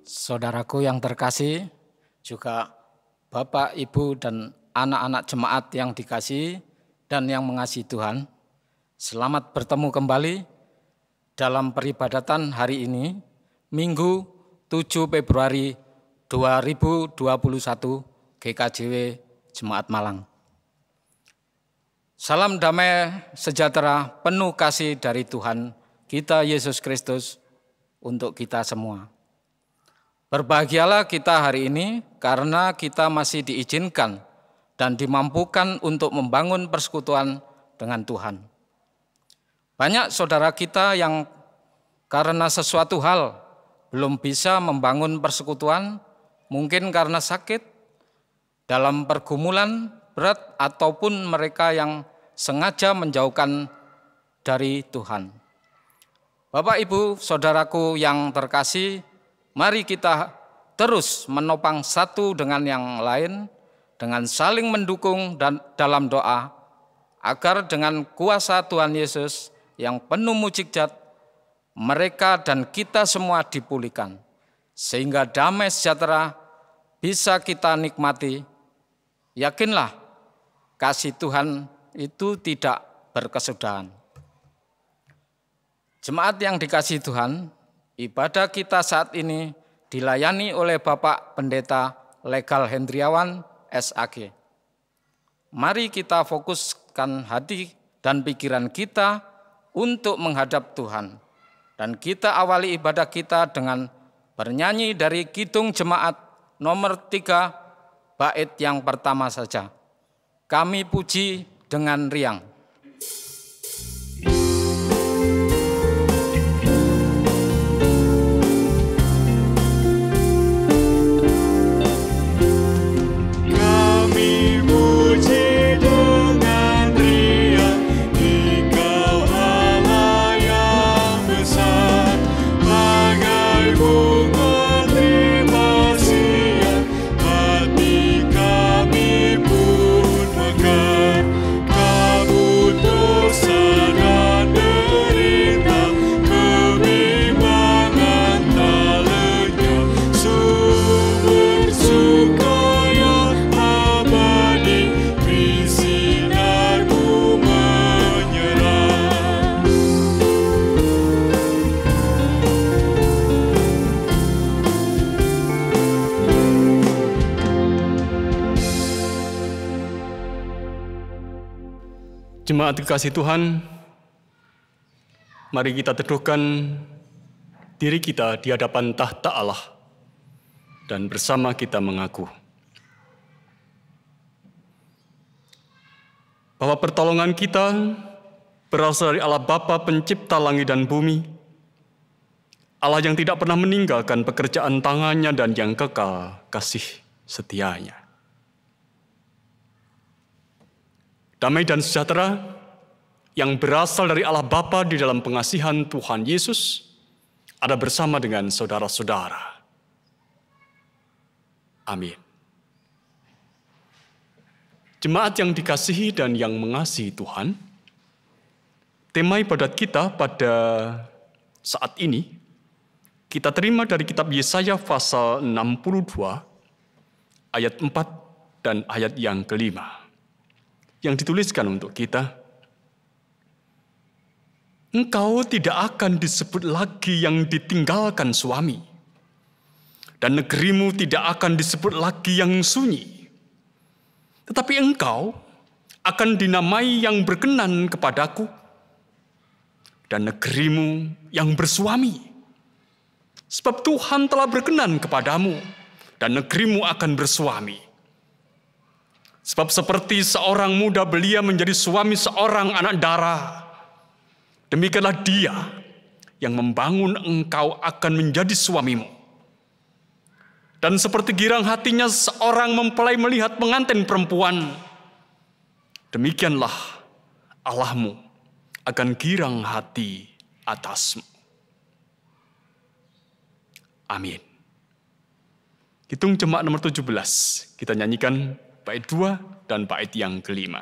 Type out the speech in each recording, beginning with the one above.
Saudaraku yang terkasih, juga Bapak, Ibu, dan anak-anak jemaat yang dikasihi dan yang mengasihi Tuhan, selamat bertemu kembali dalam peribadatan hari ini, Minggu 7 Februari 2021 GKJW Jemaat Malang. Salam damai sejahtera penuh kasih dari Tuhan kita Yesus Kristus untuk kita semua. Berbahagialah kita hari ini karena kita masih diizinkan dan dimampukan untuk membangun persekutuan dengan Tuhan. Banyak saudara kita yang karena sesuatu hal belum bisa membangun persekutuan, mungkin karena sakit, dalam pergumulan berat, ataupun mereka yang sengaja menjauhkan dari Tuhan. Bapak, Ibu, saudaraku yang terkasih, mari kita terus menopang satu dengan yang lain, dengan saling mendukung dan dalam doa, agar dengan kuasa Tuhan Yesus yang penuh mukjizat, mereka dan kita semua dipulihkan, sehingga damai sejahtera bisa kita nikmati. Yakinlah, kasih Tuhan itu tidak berkesudahan. Jemaat yang dikasihi Tuhan, ibadah kita saat ini dilayani oleh Bapak Pendeta Legal Hendriawan, SAG. Mari kita fokuskan hati dan pikiran kita untuk menghadap Tuhan. Dan kita awali ibadah kita dengan bernyanyi dari Kidung Jemaat nomor 3, bait yang pertama saja. Kami puji dengan riang. Jemaat dikasihi Tuhan, mari kita teduhkan diri kita di hadapan tahta Allah dan bersama kita mengaku bahwa pertolongan kita berasal dari Allah Bapa Pencipta langit dan bumi, Allah yang tidak pernah meninggalkan pekerjaan tangannya dan yang kekal kasih setianya. Damai dan sejahtera yang berasal dari Allah Bapa di dalam pengasihan Tuhan Yesus ada bersama dengan saudara-saudara. Amin. Jemaat yang dikasihi dan yang mengasihi Tuhan, tema ibadat kita pada saat ini kita terima dari kitab Yesaya pasal 62 ayat 4 dan ayat yang kelima. Yang dituliskan untuk kita, engkau tidak akan disebut lagi yang ditinggalkan suami, dan negerimu tidak akan disebut lagi yang sunyi. Tetapi engkau akan dinamai yang berkenan kepadaku, dan negerimu yang bersuami. Sebab Tuhan telah berkenan kepadamu, dan negerimu akan bersuami. Sebab seperti seorang muda belia menjadi suami seorang anak dara, demikianlah Dia yang membangun engkau akan menjadi suamimu. Dan seperti girang hatinya seorang mempelai melihat pengantin perempuan, demikianlah Allahmu akan girang hati atasmu. Amin. Kidung Jemaat nomor 17, kita nyanyikan bait 2 dan bait yang kelima.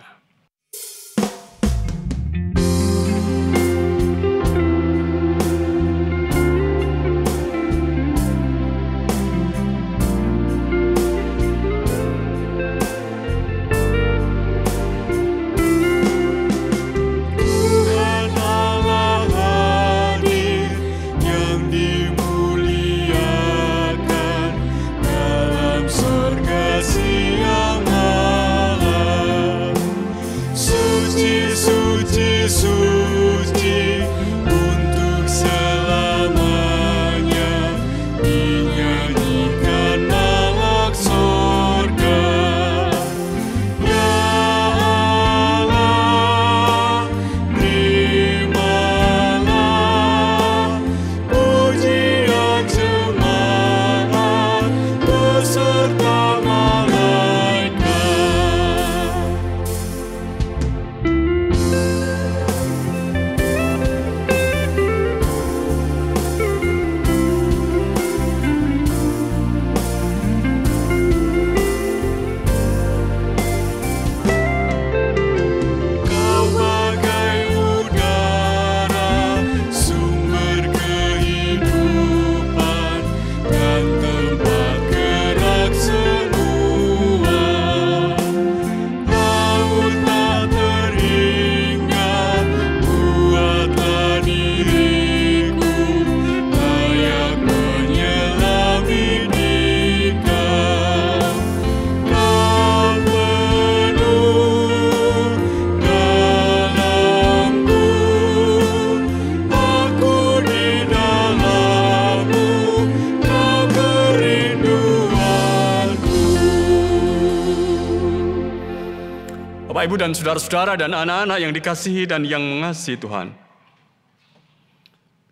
Bapak, Ibu, dan saudara-saudara dan anak-anak yang dikasihi dan yang mengasihi Tuhan.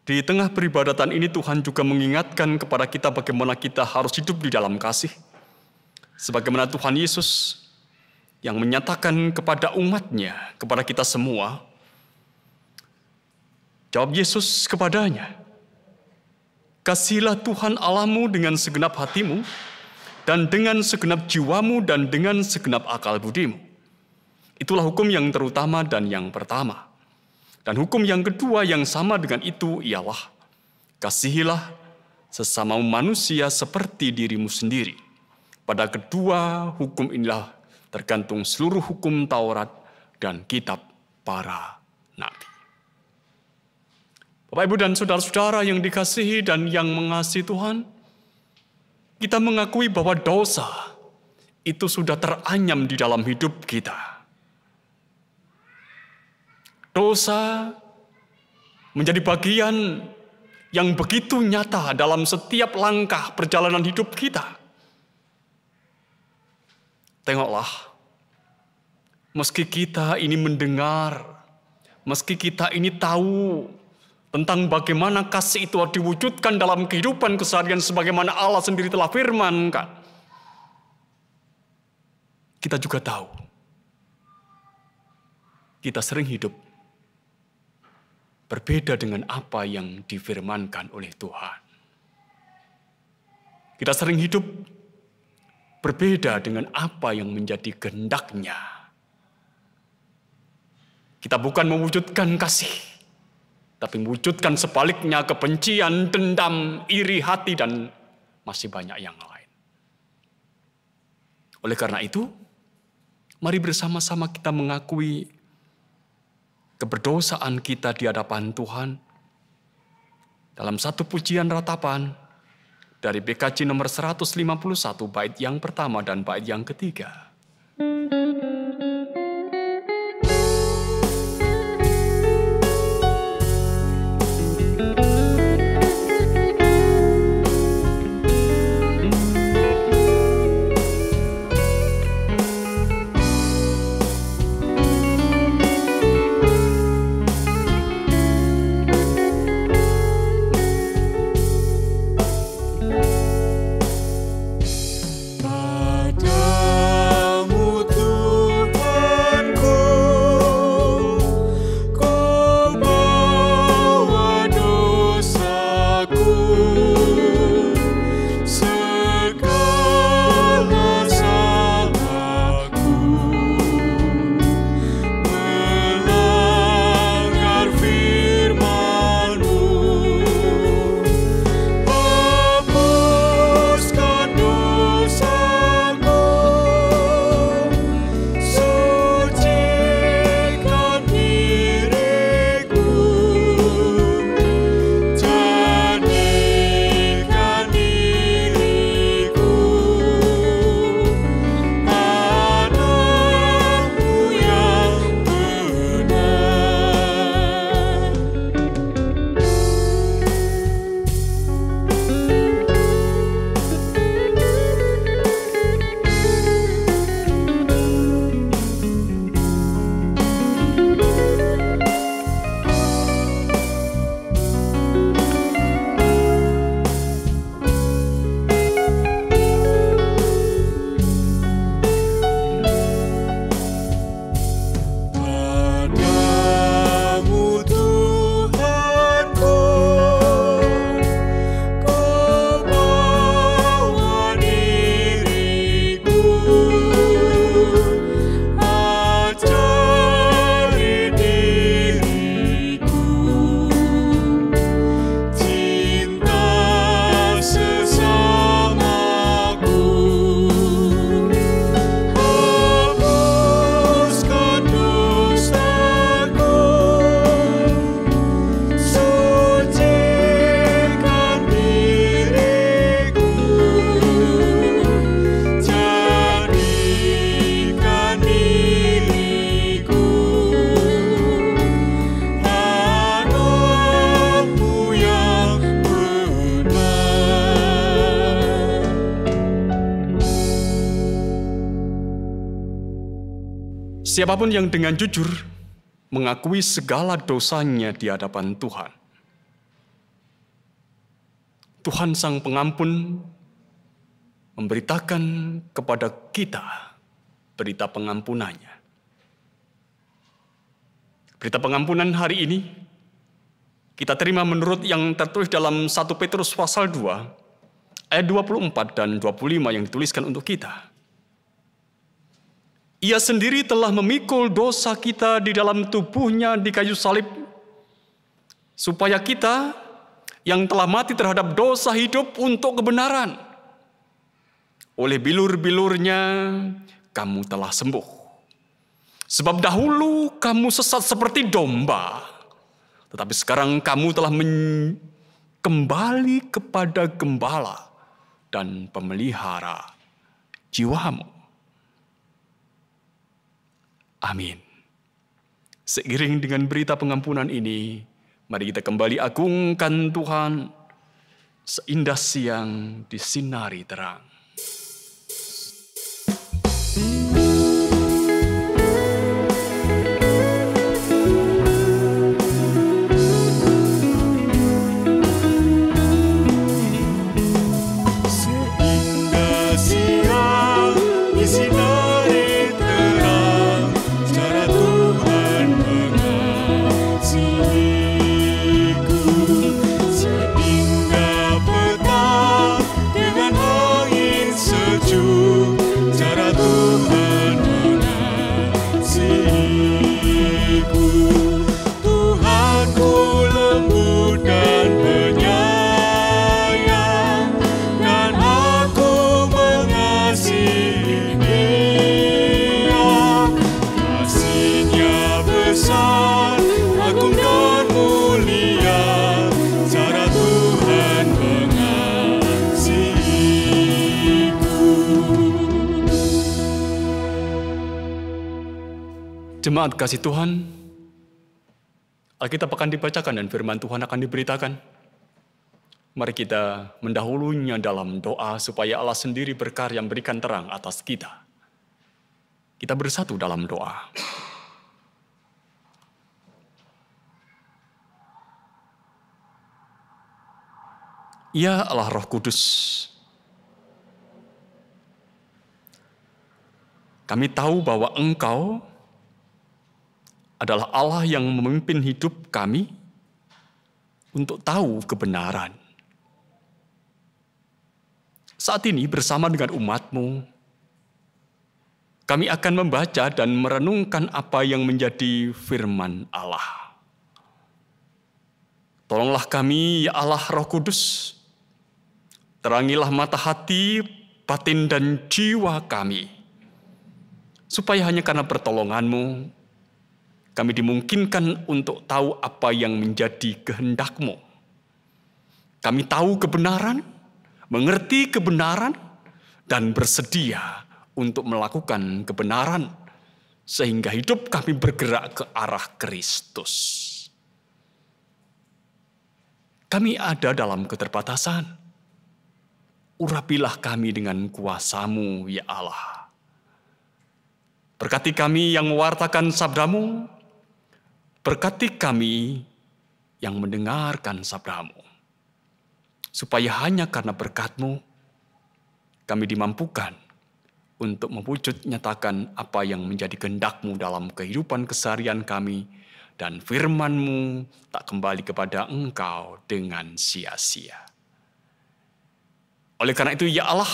Di tengah peribadatan ini Tuhan juga mengingatkan kepada kita bagaimana kita harus hidup di dalam kasih. Sebagaimana Tuhan Yesus yang menyatakan kepada umatnya, kepada kita semua, jawab Yesus kepadanya, "Kasihilah Tuhan Allahmu dengan segenap hatimu, dan dengan segenap jiwamu, dan dengan segenap akal budimu." Itulah hukum yang terutama dan yang pertama. Dan hukum yang kedua yang sama dengan itu ialah, kasihilah sesama manusia seperti dirimu sendiri. Pada kedua hukum inilah tergantung seluruh hukum Taurat dan kitab para nabi. Bapak, Ibu, dan saudara-saudara yang dikasihi dan yang mengasihi Tuhan, kita mengakui bahwa dosa itu sudah teranyam di dalam hidup kita. Dosa menjadi bagian yang begitu nyata dalam setiap langkah perjalanan hidup kita. Tengoklah, meski kita ini mendengar, meski kita ini tahu tentang bagaimana kasih itu diwujudkan dalam kehidupan keseharian sebagaimana Allah sendiri telah firmankan, kita juga tahu kita sering hidup berbeda dengan apa yang difirmankan oleh Tuhan. Kita sering hidup berbeda dengan apa yang menjadi kehendak-Nya. Kita bukan mewujudkan kasih, tapi mewujudkan sebaliknya kebencian, dendam, iri hati, dan masih banyak yang lain. Oleh karena itu, mari bersama-sama kita mengakui keberdosaan kita di hadapan Tuhan dalam satu pujian ratapan dari PKJ nomor 151 bait yang pertama dan bait yang ketiga. Padamu Siapapun yang dengan jujur mengakui segala dosanya di hadapan Tuhan, Tuhan Sang Pengampun memberitakan kepada kita berita pengampunannya. Berita pengampunan hari ini kita terima menurut yang tertulis dalam 1 Petrus pasal 2 ayat 24 dan 25 yang dituliskan untuk kita. Ia sendiri telah memikul dosa kita di dalam tubuhnya di kayu salib, supaya kita yang telah mati terhadap dosa hidup untuk kebenaran. Oleh bilur-bilurnya kamu telah sembuh. Sebab dahulu kamu sesat seperti domba, tetapi sekarang kamu telah kembali kepada gembala dan pemelihara jiwamu. Amin. Seiring dengan berita pengampunan ini, mari kita kembali agungkan Tuhan seindah siang disinari terang. Jemaat kasih Tuhan, Alkitab akan dibacakan dan firman Tuhan akan diberitakan. Mari kita mendahulunya dalam doa supaya Allah sendiri berkarya memberikan terang atas kita. Kita bersatu dalam doa. Ya Allah Roh Kudus, kami tahu bahwa Engkau adalah Allah yang memimpin hidup kami untuk tahu kebenaran. Saat ini bersama dengan umat-Mu, kami akan membaca dan merenungkan apa yang menjadi firman Allah. Tolonglah kami, ya Allah Roh Kudus, terangilah mata hati, batin dan jiwa kami, supaya hanya karena pertolongan-Mu, kami dimungkinkan untuk tahu apa yang menjadi kehendak-Mu. Kami tahu kebenaran, mengerti kebenaran, dan bersedia untuk melakukan kebenaran, sehingga hidup kami bergerak ke arah Kristus. Kami ada dalam keterbatasan. Urapilah kami dengan kuasa-Mu, ya Allah. Berkati kami yang mewartakan sabda-Mu, berkati kami yang mendengarkan sabda-Mu, supaya hanya karena berkat-Mu, kami dimampukan untuk mewujud nyatakan apa yang menjadi kehendak-Mu dalam kehidupan keseharian kami, dan firman-Mu tak kembali kepada Engkau dengan sia-sia. Oleh karena itu, ya Allah,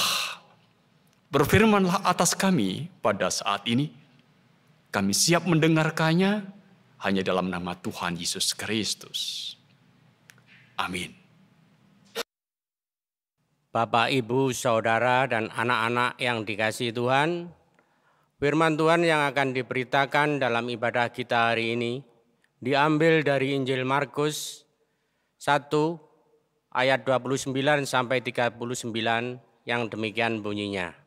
berfirmanlah atas kami pada saat ini. Kami siap mendengarkannya, hanya dalam nama Tuhan Yesus Kristus. Amin. Bapak, Ibu, Saudara, dan anak-anak yang dikasihi Tuhan, firman Tuhan yang akan diberitakan dalam ibadah kita hari ini diambil dari Injil Markus 1 ayat 29 sampai 39 yang demikian bunyinya.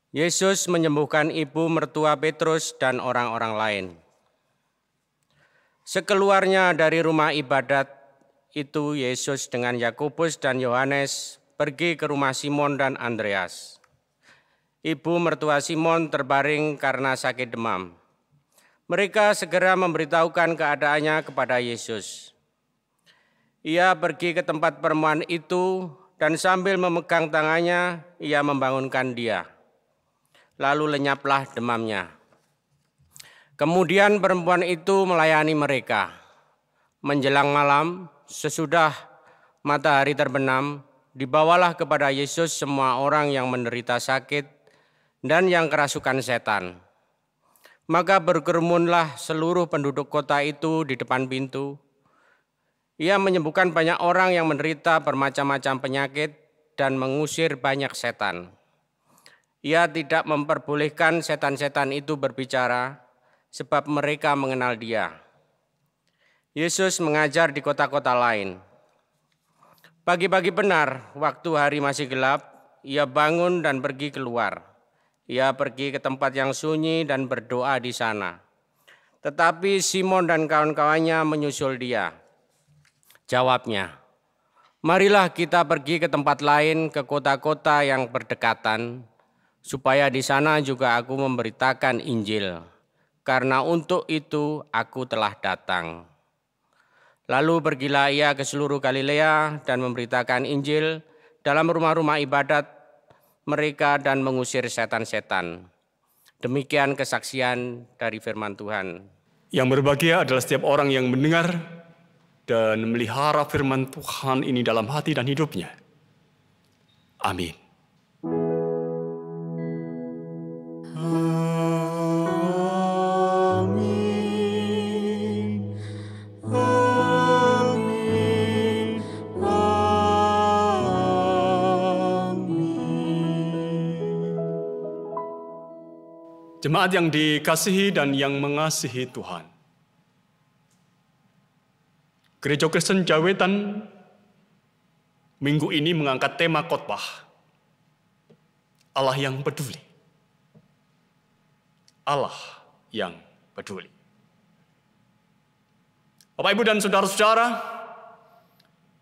Yesus menyembuhkan ibu mertua Petrus dan orang-orang lain. Sekeluarnya dari rumah ibadat itu, Yesus dengan Yakobus dan Yohanes pergi ke rumah Simon dan Andreas. ibu mertua Simon terbaring karena sakit demam. Mereka segera memberitahukan keadaannya kepada Yesus. Ia pergi ke tempat perempuan itu dan sambil memegang tangannya, ia membangunkan dia. Lalu lenyaplah demamnya. Kemudian perempuan itu melayani mereka. Menjelang malam, sesudah matahari terbenam, dibawalah kepada Yesus semua orang yang menderita sakit dan yang kerasukan setan. Maka berkerumunlah seluruh penduduk kota itu di depan pintu. Ia menyembuhkan banyak orang yang menderita bermacam-macam penyakit dan mengusir banyak setan. Ia tidak memperbolehkan setan-setan itu berbicara, sebab mereka mengenal Dia. Yesus mengajar di kota-kota lain. Pagi-pagi benar, waktu hari masih gelap, ia bangun dan pergi keluar. Ia pergi ke tempat yang sunyi dan berdoa di sana. Tetapi Simon dan kawan-kawannya menyusul dia. Jawabnya, marilah kita pergi ke tempat lain, ke kota-kota yang berdekatan, supaya di sana juga aku memberitakan Injil. Karena untuk itu aku telah datang. Lalu pergilah ia ke seluruh Galilea dan memberitakan Injil dalam rumah-rumah ibadat mereka dan mengusir setan-setan. Demikian kesaksian dari firman Tuhan. Yang berbahagia adalah setiap orang yang mendengar dan melihara firman Tuhan ini dalam hati dan hidupnya. Amin. Jemaat yang dikasihi dan yang mengasihi Tuhan. Gereja Kristen Jawetan minggu ini mengangkat tema khotbah Allah yang peduli. Allah yang peduli. Bapak, Ibu, dan saudara-saudara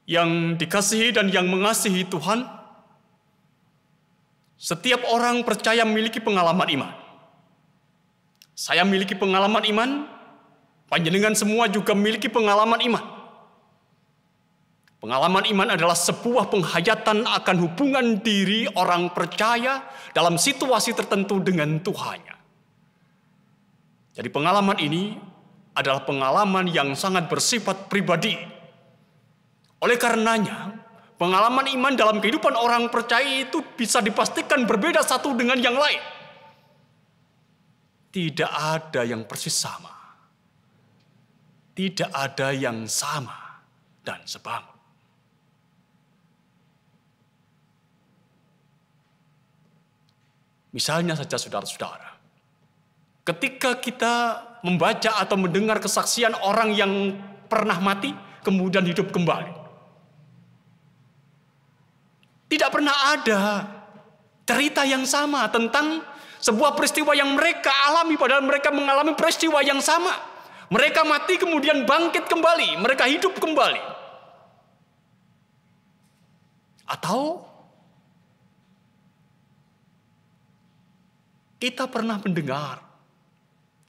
yang dikasihi dan yang mengasihi Tuhan, setiap orang percaya memiliki pengalaman iman. Saya memiliki pengalaman iman, panjenengan semua juga memiliki pengalaman iman. Pengalaman iman adalah sebuah penghayatan akan hubungan diri orang percaya dalam situasi tertentu dengan Tuhannya. Jadi pengalaman ini adalah pengalaman yang sangat bersifat pribadi. Oleh karenanya, pengalaman iman dalam kehidupan orang percaya itu bisa dipastikan berbeda satu dengan yang lain. Tidak ada yang persis sama. Tidak ada yang sama dan sebangun. Misalnya saja saudara-saudara, ketika kita membaca atau mendengar kesaksian orang yang pernah mati, kemudian hidup kembali. Tidak pernah ada cerita yang sama tentang sebuah peristiwa yang mereka alami, padahal mereka mengalami peristiwa yang sama. Mereka mati kemudian bangkit kembali, mereka hidup kembali. Atau kita pernah mendengar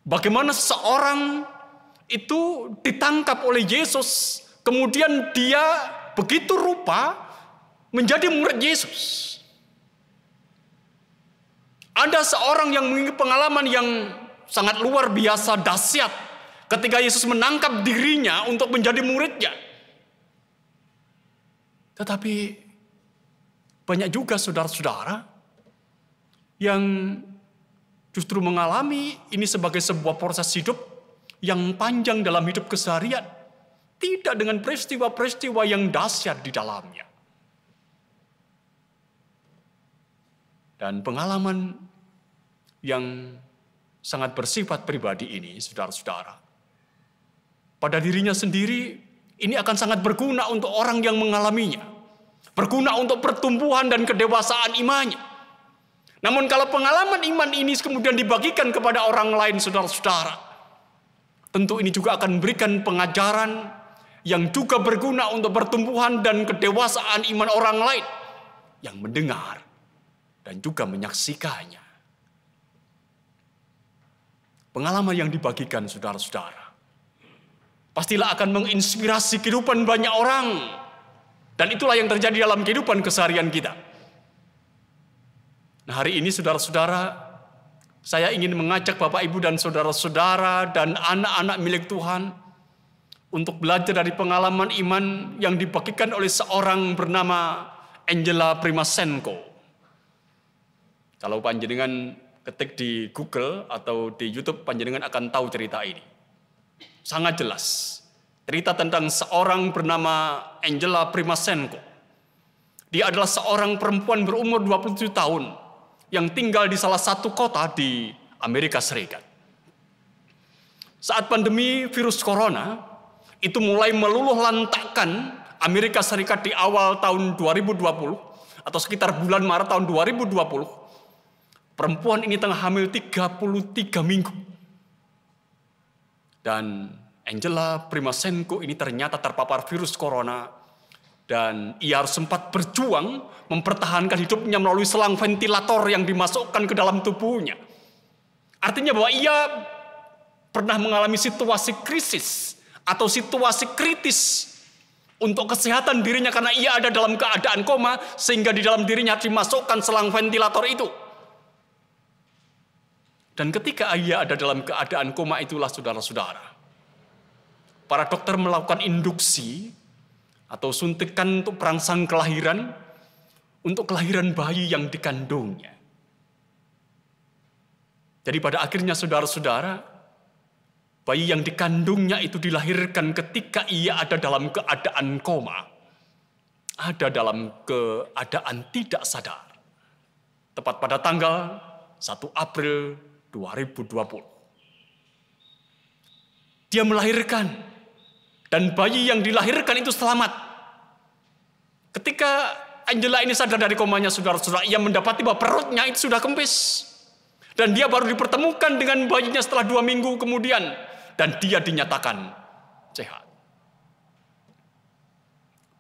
bagaimana seseorang itu ditangkap oleh Yesus, kemudian dia begitu rupa menjadi murid Yesus. Ada seorang yang memiliki pengalaman yang sangat luar biasa dahsyat ketika Yesus menangkap dirinya untuk menjadi muridnya. Tetapi banyak juga saudara-saudara yang justru mengalami ini sebagai sebuah proses hidup yang panjang dalam hidup keseharian. Tidak dengan peristiwa-peristiwa yang dahsyat di dalamnya. Dan pengalaman yang sangat bersifat pribadi ini, saudara-saudara, pada dirinya sendiri, ini akan sangat berguna untuk orang yang mengalaminya. Berguna untuk pertumbuhan dan kedewasaan imannya. Namun kalau pengalaman iman ini kemudian dibagikan kepada orang lain, saudara-saudara, tentu ini juga akan memberikan pengajaran yang juga berguna untuk pertumbuhan dan kedewasaan iman orang lain yang mendengar dan juga menyaksikannya. pengalaman yang dibagikan saudara-saudara pastilah akan menginspirasi kehidupan banyak orang. Dan itulah yang terjadi dalam kehidupan keseharian kita. Nah, hari ini saudara-saudara, saya ingin mengajak Bapak Ibu dan saudara-saudara dan anak-anak milik Tuhan untuk belajar dari pengalaman iman yang dibagikan oleh seorang bernama Angela Primasenko. Kalau panjenengan ketik di Google atau di YouTube, panjenengan akan tahu cerita ini. Sangat jelas. Cerita tentang seorang bernama Angela Primasenko. Dia adalah seorang perempuan berumur 27 tahun yang tinggal di salah satu kota di Amerika Serikat. Saat pandemi virus corona itu mulai meluluh lantakkan Amerika Serikat di awal tahun 2020 atau sekitar bulan Maret tahun 2020, perempuan ini tengah hamil 33 minggu. Dan Angela Primasenko ini ternyata terpapar virus corona dan ia harus sempat berjuang mempertahankan hidupnya melalui selang ventilator yang dimasukkan ke dalam tubuhnya. Artinya bahwa ia pernah mengalami situasi krisis atau situasi kritis untuk kesehatan dirinya karena ia ada dalam keadaan koma sehingga di dalam dirinya dimasukkan selang ventilator itu. Dan ketika ia ada dalam keadaan koma itulah saudara-saudara, para dokter melakukan induksi atau suntikan untuk perangsang kelahiran untuk kelahiran bayi yang dikandungnya. Jadi pada akhirnya saudara-saudara, bayi yang dikandungnya itu dilahirkan ketika ia ada dalam keadaan koma, ada dalam keadaan tidak sadar. Tepat pada tanggal 1 April 2020. Dia melahirkan dan bayi yang dilahirkan itu selamat. Ketika Angela ini sadar dari komanya saudara-saudara, ia mendapati bahwa perutnya itu sudah kempis. Dan dia baru dipertemukan dengan bayinya setelah 2 minggu kemudian. Dan dia dinyatakan sehat.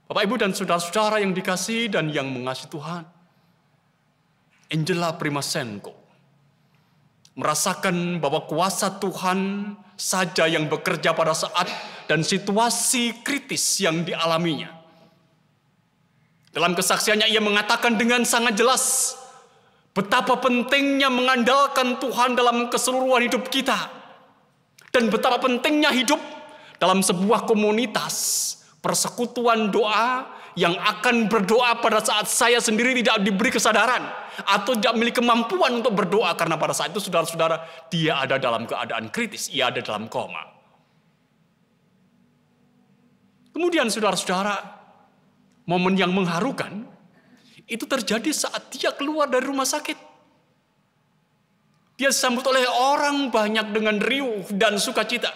Bapak Ibu dan saudara-saudara yang dikasihi dan yang mengasihi Tuhan, Angela Primasenko merasakan bahwa kuasa Tuhan saja yang bekerja pada saat dan situasi kritis yang dialaminya. Dalam kesaksiannya ia mengatakan dengan sangat jelas betapa pentingnya mengandalkan Tuhan dalam keseluruhan hidup kita. Dan betapa pentingnya hidup dalam sebuah komunitas persekutuan doa yang akan berdoa pada saat saya sendiri tidak diberi kesadaran atau tidak memiliki kemampuan untuk berdoa karena pada saat itu saudara-saudara dia ada dalam keadaan kritis, ia ada dalam koma. Kemudian saudara-saudara, momen yang mengharukan itu terjadi saat dia keluar dari rumah sakit. Dia disambut oleh orang banyak dengan riuh dan sukacita.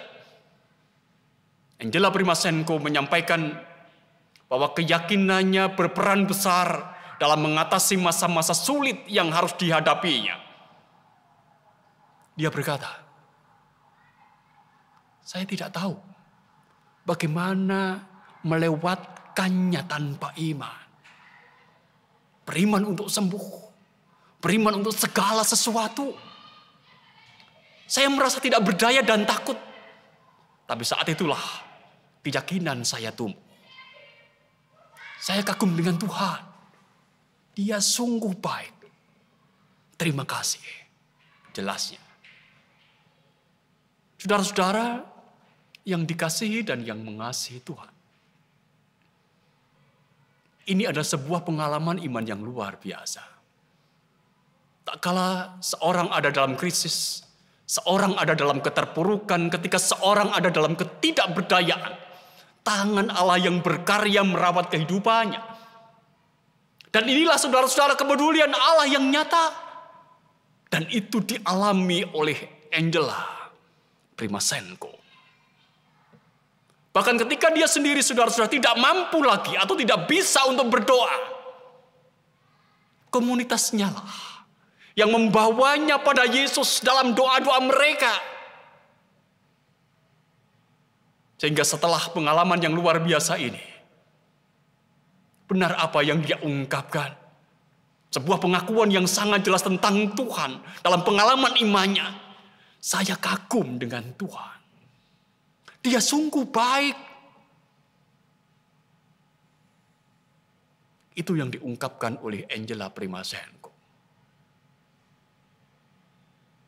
Angela Primasenko menyampaikan bahwa keyakinannya berperan besar dalam mengatasi masa-masa sulit yang harus dihadapinya. Dia berkata, saya tidak tahu bagaimana melewatkannya tanpa iman. Beriman untuk sembuh, beriman untuk segala sesuatu. Saya merasa tidak berdaya dan takut. Tapi saat itulah keyakinan saya tumbuh. Saya kagum dengan Tuhan. Dia sungguh baik. Terima kasih. Jelasnya. Saudara-saudara yang dikasihi dan yang mengasihi Tuhan. Ini adalah sebuah pengalaman iman yang luar biasa. Tak kala seorang ada dalam krisis, seorang ada dalam keterpurukan, ketika seorang ada dalam ketidakberdayaan, tangan Allah yang berkarya merawat kehidupannya. Dan inilah saudara-saudara kepedulian Allah yang nyata. Dan itu dialami oleh Angela Primasenko. Bahkan ketika dia sendiri saudara-saudara tidak mampu lagi atau tidak bisa untuk berdoa, komunitasnya lah yang membawanya pada Yesus dalam doa-doa mereka. Sehingga setelah pengalaman yang luar biasa ini, benar apa yang dia ungkapkan. Sebuah pengakuan yang sangat jelas tentang Tuhan dalam pengalaman imannya. Saya kagum dengan Tuhan. Dia sungguh baik. Itu yang diungkapkan oleh Angela Primasenko.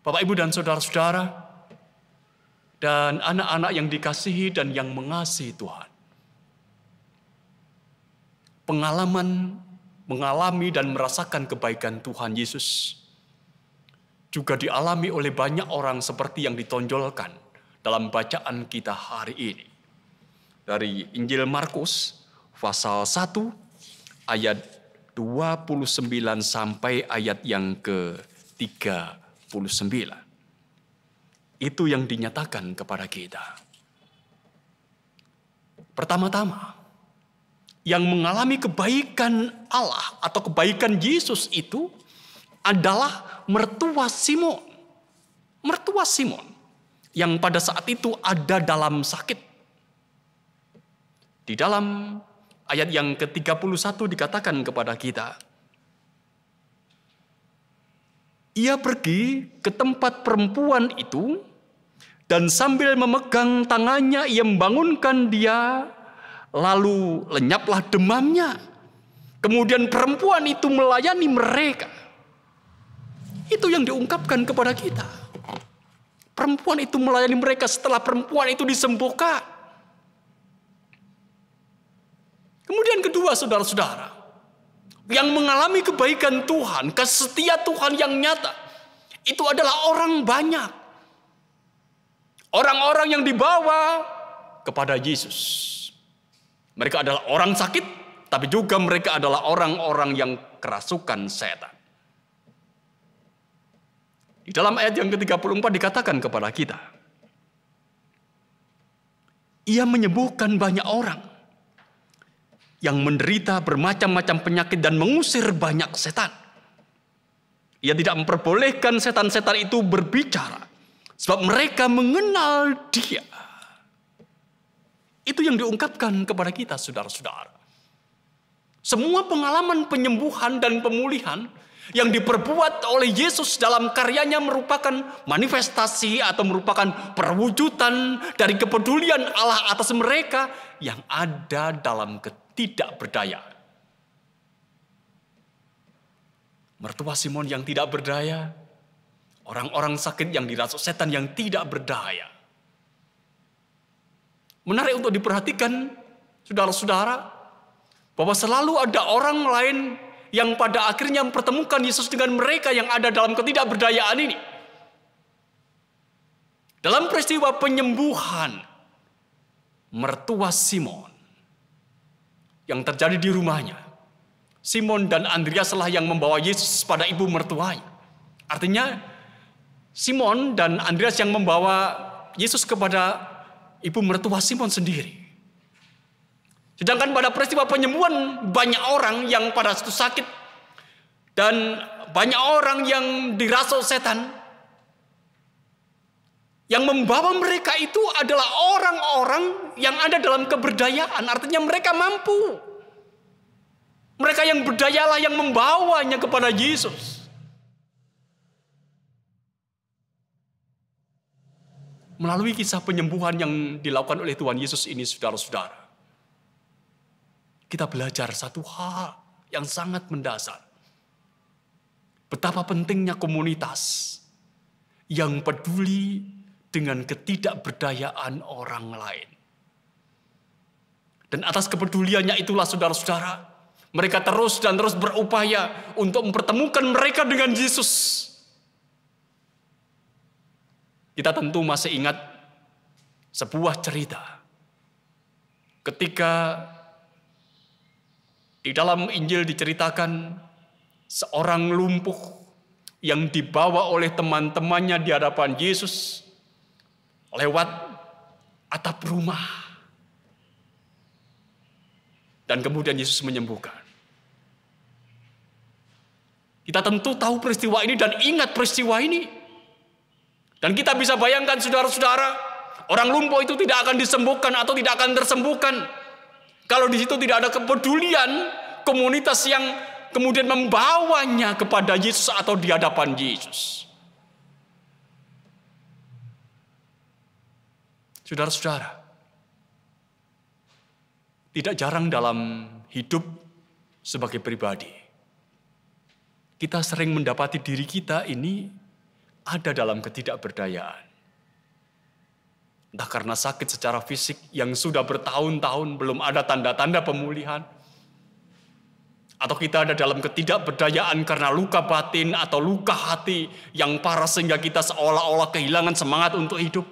Bapak, Ibu, dan saudara-saudara, dan anak-anak yang dikasihi dan yang mengasihi Tuhan. Pengalaman mengalami dan merasakan kebaikan Tuhan Yesus juga dialami oleh banyak orang seperti yang ditonjolkan dalam bacaan kita hari ini. Dari Injil Markus pasal 1 ayat 29 sampai ayat yang ke-39. Itu yang dinyatakan kepada kita. Pertama-tama, yang mengalami kebaikan Allah atau kebaikan Yesus itu adalah mertua Simon. Mertua Simon yang pada saat itu ada dalam sakit. Di dalam ayat yang ke-31 dikatakan kepada kita, ia pergi ke tempat perempuan itu dan sambil memegang tangannya ia membangunkan dia, lalu lenyaplah demamnya. Kemudian perempuan itu melayani mereka. Itu yang diungkapkan kepada kita. Perempuan itu melayani mereka setelah perempuan itu disembuhkan. Kemudian kedua, saudara-saudara, yang mengalami kebaikan Tuhan, kesetia Tuhan yang nyata, itu adalah orang banyak. Orang-orang yang dibawa kepada Yesus. Mereka adalah orang sakit, tapi juga mereka adalah orang-orang yang kerasukan setan. Di dalam ayat yang ke-34 dikatakan kepada kita, ia menyembuhkan banyak orang yang menderita bermacam-macam penyakit dan mengusir banyak setan. Ia tidak memperbolehkan setan-setan itu berbicara, sebab mereka mengenal dia. Itu yang diungkapkan kepada kita, saudara-saudara. Semua pengalaman penyembuhan dan pemulihan yang diperbuat oleh Yesus dalam karyanya merupakan manifestasi atau merupakan perwujudan dari kepedulian Allah atas mereka yang ada dalam ketidakberdayaan. Mertua Simon yang tidak berdaya, orang-orang sakit yang dirasuk setan yang tidak berdaya. Menarik untuk diperhatikan, saudara-saudara, bahwa selalu ada orang lain yang pada akhirnya mempertemukan Yesus dengan mereka yang ada dalam ketidakberdayaan ini. Dalam peristiwa penyembuhan mertua Simon yang terjadi di rumahnya, Simon dan Andreas lah yang membawa Yesus pada ibu mertuanya. Artinya Simon dan Andreas yang membawa Yesus kepada ibu mertua Simon sendiri. Sedangkan pada peristiwa penyembuhan banyak orang yang pada situ sakit dan banyak orang yang dirasuk setan. Yang membawa mereka itu adalah orang-orang yang ada dalam keberdayaan, artinya mereka mampu. Mereka yang berdayalah yang membawanya kepada Yesus. Melalui kisah penyembuhan yang dilakukan oleh Tuhan Yesus ini, saudara-saudara, kita belajar satu hal yang sangat mendasar. Betapa pentingnya komunitas yang peduli dengan ketidakberdayaan orang lain. Dan atas kepeduliannya itulah, saudara-saudara, mereka terus dan terus berupaya untuk mempertemukan mereka dengan Yesus. Kita tentu masih ingat sebuah cerita ketika di dalam Injil diceritakan seorang lumpuh yang dibawa oleh teman-temannya di hadapan Yesus lewat atap rumah. Dan kemudian Yesus menyembuhkan. Kita tentu tahu peristiwa ini dan ingat peristiwa ini. Dan kita bisa bayangkan, saudara-saudara, orang lumpuh itu tidak akan disembuhkan atau tidak akan tersembuhkan kalau di situ tidak ada kepedulian komunitas yang kemudian membawanya kepada Yesus atau di hadapan Yesus. Saudara-saudara, tidak jarang dalam hidup sebagai pribadi, kita sering mendapati diri kita ini ada dalam ketidakberdayaan. Entah karena sakit secara fisik yang sudah bertahun-tahun belum ada tanda-tanda pemulihan, atau kita ada dalam ketidakberdayaan karena luka batin atau luka hati yang parah sehingga kita seolah-olah kehilangan semangat untuk hidup.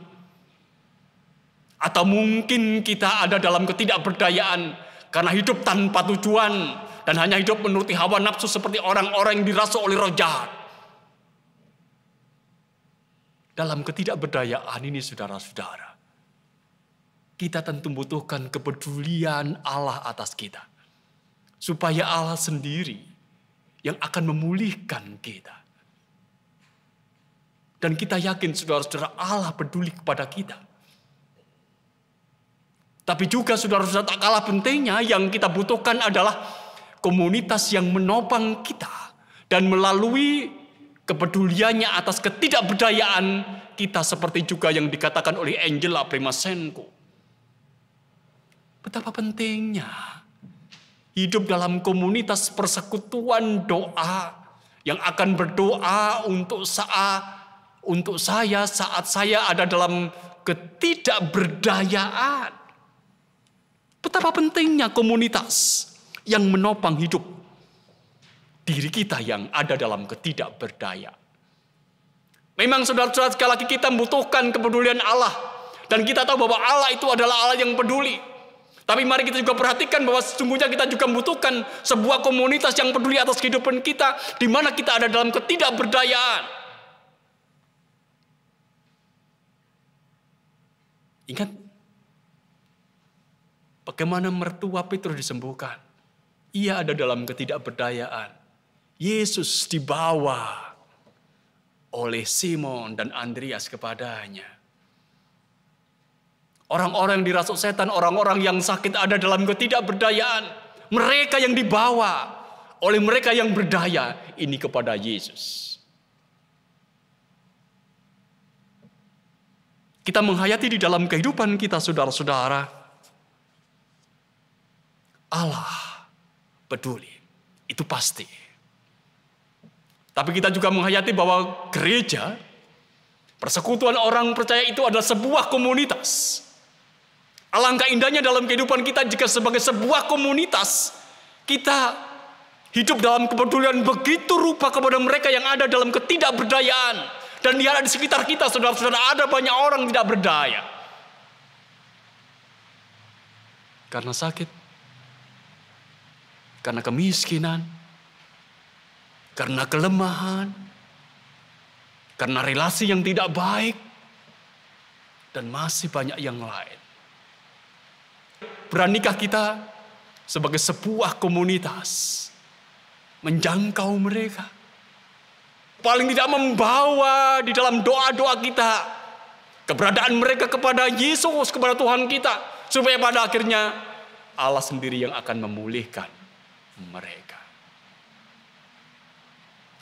Atau mungkin kita ada dalam ketidakberdayaan karena hidup tanpa tujuan dan hanya hidup menuruti hawa nafsu seperti orang-orang yang dirasuk oleh roh jahat. Dalam ketidakberdayaan ini, saudara-saudara, kita tentu membutuhkan kepedulian Allah atas kita. Supaya Allah sendiri yang akan memulihkan kita. Dan kita yakin, saudara-saudara, Allah peduli kepada kita. Tapi juga, saudara-saudara, tak kalah pentingnya yang kita butuhkan adalah komunitas yang menopang kita. Dan melalui kepeduliannya atas ketidakberdayaan kita, seperti juga yang dikatakan oleh Angela Primasenko. Betapa pentingnya hidup dalam komunitas persekutuan doa yang akan berdoa untuk saya saat saya ada dalam ketidakberdayaan. Betapa pentingnya komunitas yang menopang hidup diri kita yang ada dalam ketidakberdayaan. Memang saudara-saudara, sekali lagi kita membutuhkan kepedulian Allah. Dan kita tahu bahwa Allah itu adalah Allah yang peduli. Tapi mari kita juga perhatikan bahwa sesungguhnya kita juga membutuhkan sebuah komunitas yang peduli atas kehidupan kita, di mana kita ada dalam ketidakberdayaan. Ingat bagaimana mertua Petrus disembuhkan. Ia ada dalam ketidakberdayaan. Yesus dibawa oleh Simon dan Andreas kepadanya. Orang-orang yang dirasuk setan, orang-orang yang sakit ada dalam ketidakberdayaan. Mereka yang dibawa oleh mereka yang berdaya ini kepada Yesus. Kita menghayati di dalam kehidupan kita, saudara-saudara, Allah peduli. Itu pasti. Tapi kita juga menghayati bahwa gereja, persekutuan orang percaya itu adalah sebuah komunitas. Alangkah indahnya dalam kehidupan kita jika sebagai sebuah komunitas kita hidup dalam kepedulian begitu rupa kepada mereka yang ada dalam ketidakberdayaan. Dan di sekitar kita, saudara-saudara, ada banyak orang tidak berdaya. Karena sakit, karena kemiskinan, karena kelemahan, karena relasi yang tidak baik, dan masih banyak yang lain. Beranikah kita sebagai sebuah komunitas menjangkau mereka? Paling tidak membawa di dalam doa-doa kita keberadaan mereka kepada Yesus, kepada Tuhan kita. Supaya pada akhirnya Allah sendiri yang akan memulihkan mereka.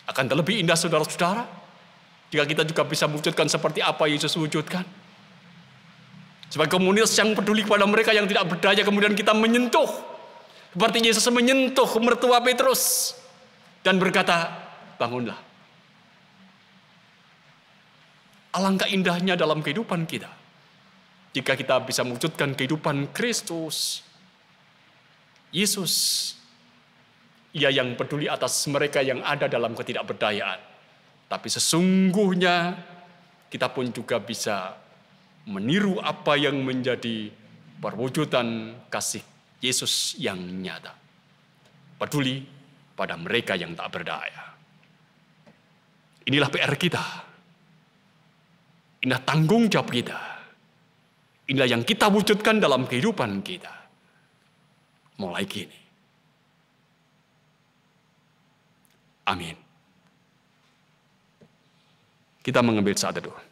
Akan terlebih indah, saudara-saudara, jika kita juga bisa mewujudkan seperti apa Yesus wujudkan. Sebagai komunitas yang peduli kepada mereka yang tidak berdaya, kemudian kita menyentuh. Seperti Yesus menyentuh mertua Petrus. Dan berkata, bangunlah. Alangkah indahnya dalam kehidupan kita. Jika kita bisa mewujudkan kehidupan Kristus. Yesus, Ia yang peduli atas mereka yang ada dalam ketidakberdayaan. Tapi sesungguhnya kita pun juga bisa meniru apa yang menjadi perwujudan kasih Yesus yang nyata. Peduli pada mereka yang tak berdaya. Inilah PR kita. Inilah tanggung jawab kita. Inilah yang kita wujudkan dalam kehidupan kita. Mulai kini. Amin. Kita mengambil saat teduh.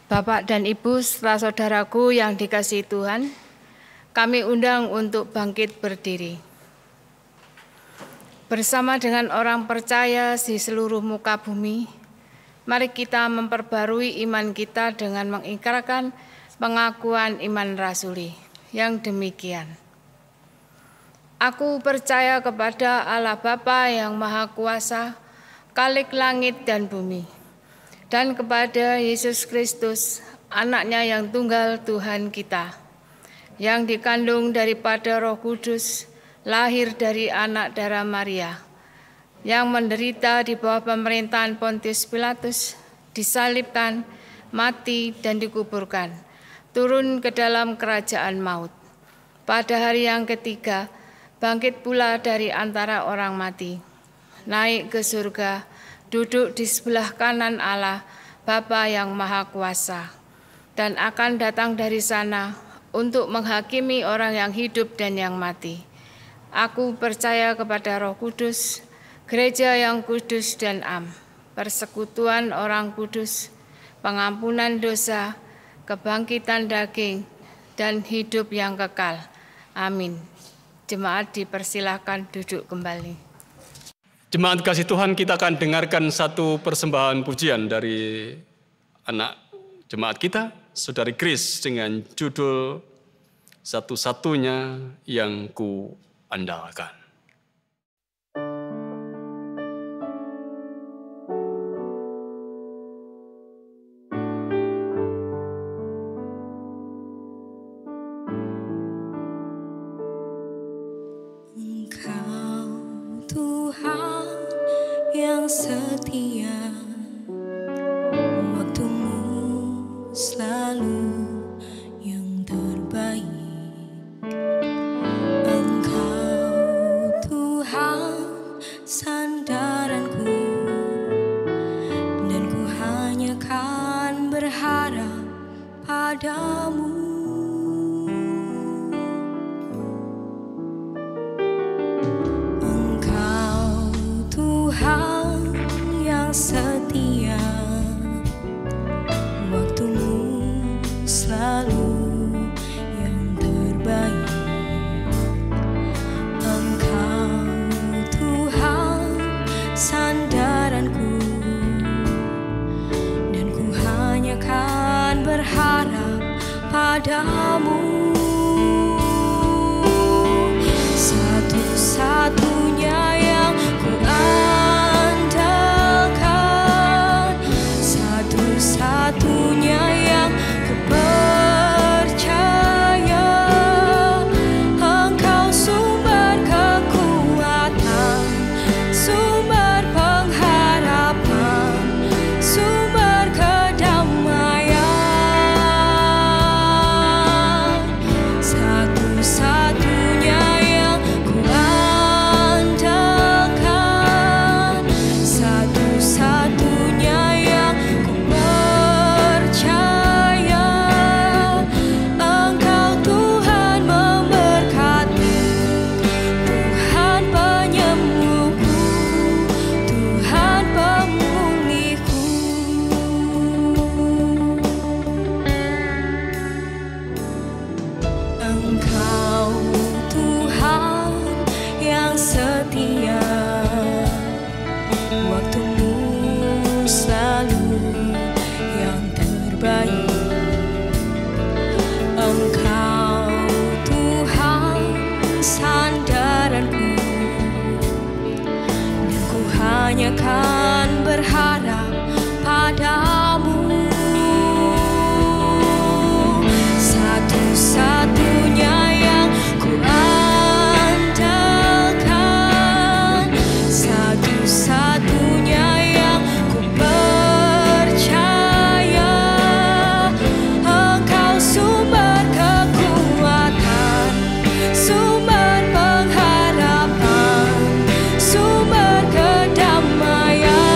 Bapak dan Ibu serta saudaraku yang dikasihi Tuhan, kami undang untuk bangkit berdiri. Bersama dengan orang percaya di seluruh muka bumi, mari kita memperbarui iman kita dengan mengikrarkan pengakuan iman rasuli yang demikian. Aku percaya kepada Allah Bapa yang Maha Kuasa, Khalik langit dan bumi, dan kepada Yesus Kristus, Anaknya yang tunggal Tuhan kita, yang dikandung daripada Roh Kudus, lahir dari anak darah Maria, yang menderita di bawah pemerintahan Pontius Pilatus, disalibkan, mati dan dikuburkan, turun ke dalam kerajaan maut. Pada hari yang ketiga, bangkit pula dari antara orang mati, naik ke surga, duduk di sebelah kanan Allah, Bapa yang Maha Kuasa, dan akan datang dari sana untuk menghakimi orang yang hidup dan yang mati. Aku percaya kepada Roh Kudus, gereja yang kudus dan am, persekutuan orang kudus, pengampunan dosa, kebangkitan daging, dan hidup yang kekal. Amin. Jemaat dipersilahkan duduk kembali. Jemaat kasih Tuhan, kita akan dengarkan satu persembahan pujian dari anak jemaat kita, Saudari Grace, dengan judul Satu-satunya yang Ku Andalkan. Setia, waktumu selalu yang terbaik. Engkau Tuhan sandaranku, dan ku hanya kan berharap padamu. Engkau Tuhan setia, waktumu selalu yang terbaik. Engkau Tuhan sandaranku, dan ku hanya kan berharap padamu. Satu-satunya yang ku satunya yang ku percaya, Engkau sumber kekuatan, sumber pengharapan, sumber kedamaian. Satu-satunya yang ku andalkan, satu-satunya yang ku percaya, Engkau Tuhan memberkati, Tuhan penyembuhku, Tuhan pemulihku. Engkau Tuhan yang setia, waktumu selalu yang terbaik. Engkau Tuhan sandaranku, dan ku hanya kan berharap padamu. Satu-satunya yang ku andalkan, satu-satunya yang ku percaya, Engkau sumber kekuatan, sumber pengharapan, sumber kedamaian.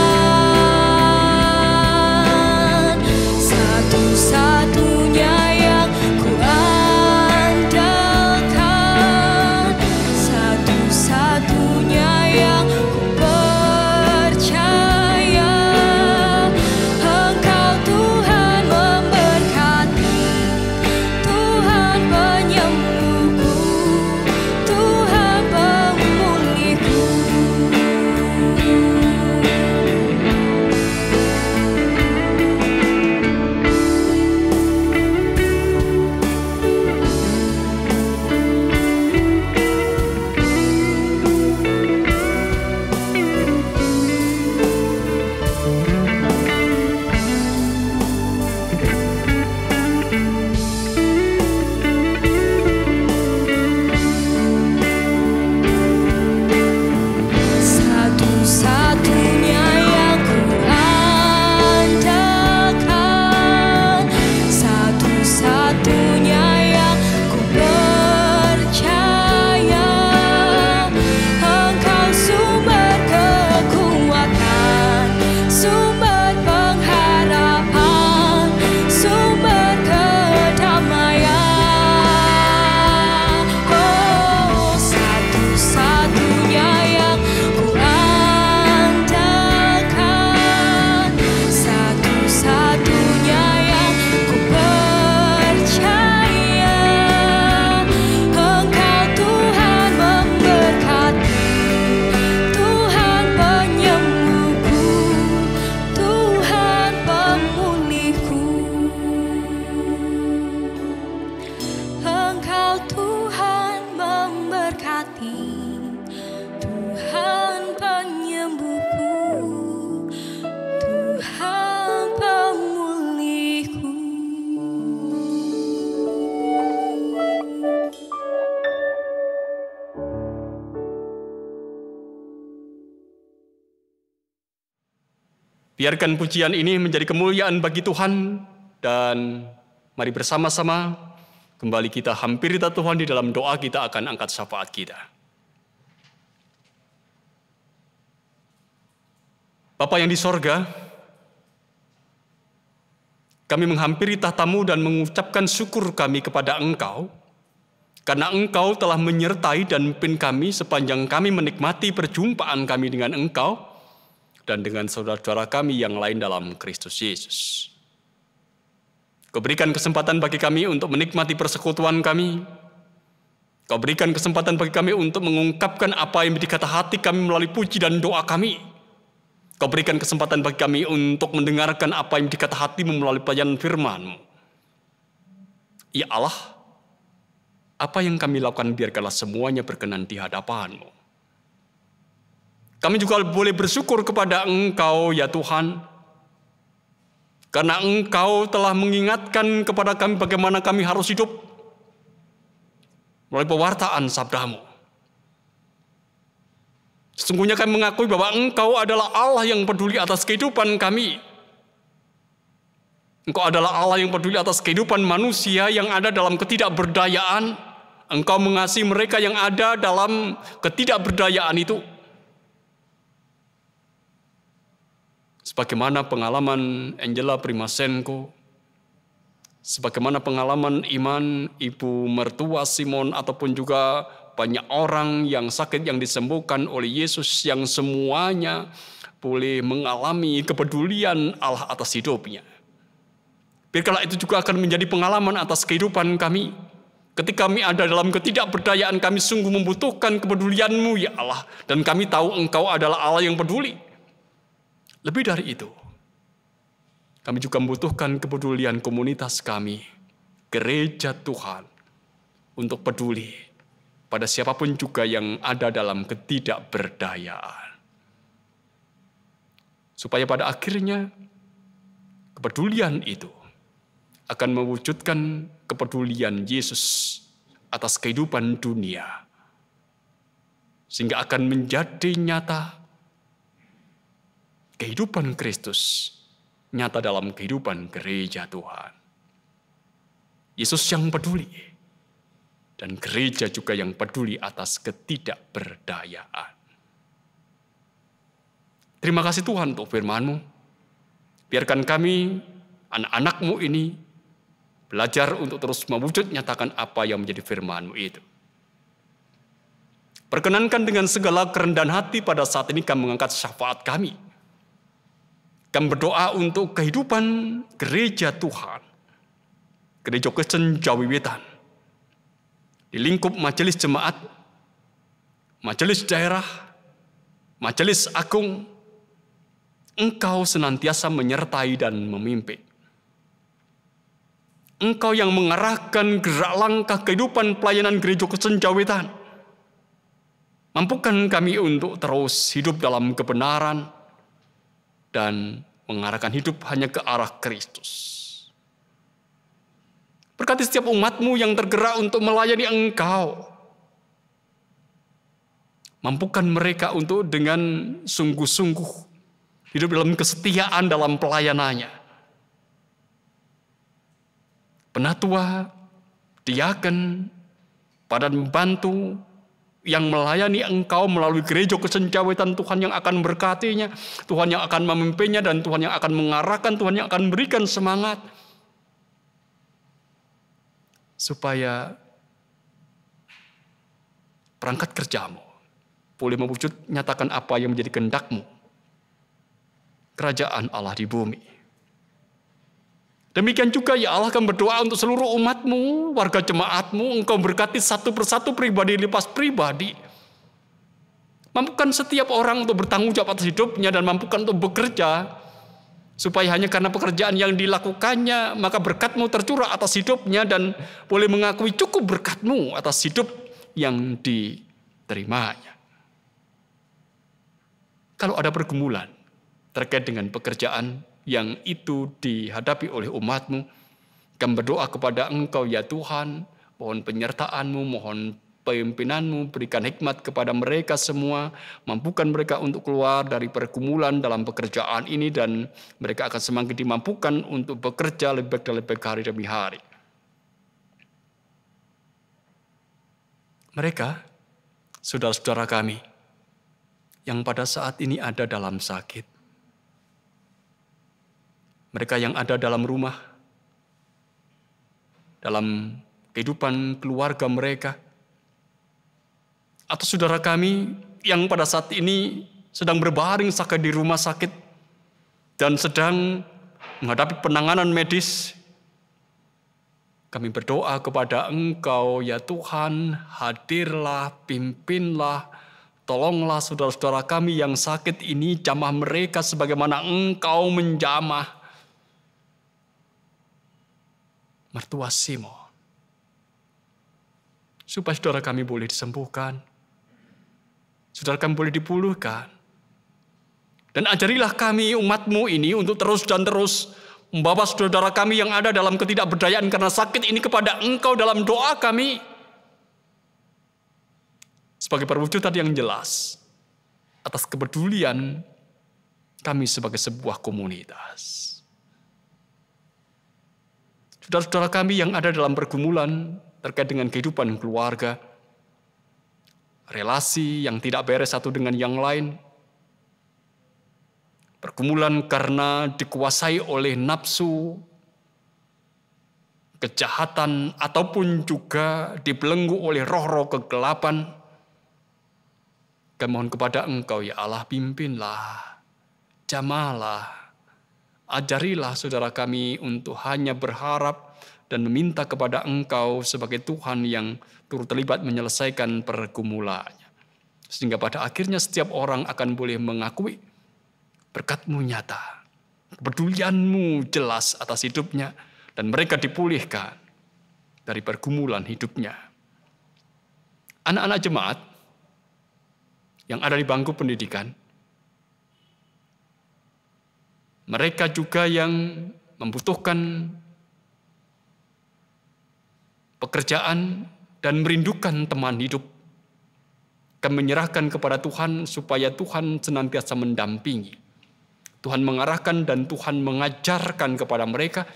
Biarkan pujian ini menjadi kemuliaan bagi Tuhan, dan mari bersama-sama kembali kita hampiri Tuhan di dalam doa. Kita akan angkat syafaat kita. Bapa yang di sorga, kami menghampiri tahta-Mu dan mengucapkan syukur kami kepada Engkau, karena Engkau telah menyertai dan memimpin kami sepanjang kami menikmati perjumpaan kami dengan Engkau dan dengan saudara-saudara kami yang lain dalam Kristus Yesus. Kau berikan kesempatan bagi kami untuk menikmati persekutuan kami. Kau berikan kesempatan bagi kami untuk mengungkapkan apa yang menjadi kata hati kami melalui puji dan doa kami. Kau berikan kesempatan bagi kami untuk mendengarkan apa yang menjadi kata hati-Mu melalui pelayanan firman-Mu. Ya Allah, apa yang kami lakukan biarkanlah semuanya berkenan di hadapan-Mu. Kami juga boleh bersyukur kepada Engkau ya Tuhan, karena Engkau telah mengingatkan kepada kami bagaimana kami harus hidup melalui pewartaan sabda-Mu. Sesungguhnya kami mengakui bahwa Engkau adalah Allah yang peduli atas kehidupan kami. Engkau adalah Allah yang peduli atas kehidupan manusia yang ada dalam ketidakberdayaan. Engkau mengasihi mereka yang ada dalam ketidakberdayaan itu. Sebagaimana pengalaman Angela Primasenko, sebagaimana pengalaman iman ibu mertua Simon, ataupun juga banyak orang yang sakit yang disembuhkan oleh Yesus, yang semuanya boleh mengalami kepedulian Allah atas hidupnya. Biarkanlah itu juga akan menjadi pengalaman atas kehidupan kami. Ketika kami ada dalam ketidakberdayaan, kami sungguh membutuhkan kepedulian-Mu ya Allah. Dan kami tahu Engkau adalah Allah yang peduli. Lebih dari itu, kami juga membutuhkan kepedulian komunitas kami, gereja Tuhan, untuk peduli pada siapapun juga yang ada dalam ketidakberdayaan. Supaya pada akhirnya kepedulian itu akan mewujudkan kepedulian Yesus atas kehidupan dunia. Sehingga akan menjadi nyata kehidupan Kristus, nyata dalam kehidupan gereja Tuhan. Yesus yang peduli, dan gereja juga yang peduli atas ketidakberdayaan. Terima kasih Tuhan untuk firman-Mu. Biarkan kami, anak-anak-Mu ini, belajar untuk terus mewujud nyatakan apa yang menjadi firman-Mu itu. Perkenankan dengan segala kerendahan hati pada saat ini kami mengangkat syafaat kami. Kami berdoa untuk kehidupan gereja Tuhan, gereja Kristen Jawi Wetan, di lingkup majelis jemaat, majelis daerah, majelis agung. Engkau senantiasa menyertai dan memimpin. Engkau yang mengarahkan gerak langkah kehidupan pelayanan gereja Kristen Jawi Wetan. Mampukan kami untuk terus hidup dalam kebenaran dan mengarahkan hidup hanya ke arah Kristus. Berkati setiap umat-Mu yang tergerak untuk melayani Engkau. Mampukan mereka untuk dengan sungguh-sungguh hidup dalam kesetiaan dalam pelayanannya. Penatua, diaken, padan membantu yang melayani Engkau melalui gereja Kristen Jawi Wetan, Tuhan yang akan memberkatinya, Tuhan yang akan memimpinnya, dan Tuhan yang akan mengarahkan, Tuhan yang akan memberikan semangat. Supaya perangkat kerja-Mu boleh mewujud nyatakan apa yang menjadi kehendak-Mu. Kerajaan Allah di bumi. Demikian juga ya Allah kami berdoa untuk seluruh umat-Mu, warga jemaat-Mu. Engkau berkati satu persatu, pribadi lepas pribadi. Mampukan setiap orang untuk bertanggung jawab atas hidupnya dan mampukan untuk bekerja. Supaya hanya karena pekerjaan yang dilakukannya, maka berkat-Mu tercurah atas hidupnya dan boleh mengakui cukup berkat-Mu atas hidup yang diterimanya. Kalau ada pergumulan terkait dengan pekerjaan yang itu dihadapi oleh umat-Mu, kami berdoa kepada Engkau ya Tuhan, mohon penyertaan-Mu, mohon pimpinan-Mu, berikan hikmat kepada mereka semua, mampukan mereka untuk keluar dari pergumulan dalam pekerjaan ini, dan mereka akan semakin dimampukan untuk bekerja lebih baik dan lebih baik hari demi hari. Mereka, saudara-saudara kami, yang pada saat ini ada dalam sakit, mereka yang ada dalam rumah, dalam kehidupan keluarga mereka, atau saudara kami yang pada saat ini sedang berbaring sakit di rumah sakit dan sedang menghadapi penanganan medis, kami berdoa kepada Engkau, ya Tuhan, hadirlah, pimpinlah, tolonglah saudara-saudara kami yang sakit ini, jamah mereka sebagaimana Engkau menjamah mertua Simon, supaya saudara kami boleh disembuhkan, saudara kami boleh dipulihkan. Dan ajarilah kami umat-Mu ini untuk terus dan terus membawa saudara kami yang ada dalam ketidakberdayaan karena sakit ini kepada Engkau dalam doa kami, sebagai perwujudan yang jelas atas kepedulian kami sebagai sebuah komunitas. Saudara-saudara kami yang ada dalam pergumulan terkait dengan kehidupan keluarga, relasi yang tidak beres satu dengan yang lain, pergumulan karena dikuasai oleh nafsu, kejahatan, ataupun juga dibelenggu oleh roh-roh kegelapan, kami mohon kepada Engkau, ya Allah, pimpinlah, jamalah, ajarilah saudara kami untuk hanya berharap dan meminta kepada Engkau sebagai Tuhan yang turut terlibat menyelesaikan pergumulannya. Sehingga pada akhirnya setiap orang akan boleh mengakui berkat-Mu nyata, kepedulian-Mu jelas atas hidupnya, dan mereka dipulihkan dari pergumulan hidupnya. Anak-anak jemaat yang ada di bangku pendidikan, mereka juga yang membutuhkan pekerjaan dan merindukan teman hidup, kami menyerahkan kepada Tuhan supaya Tuhan senantiasa mendampingi. Tuhan mengarahkan dan Tuhan mengajarkan kepada mereka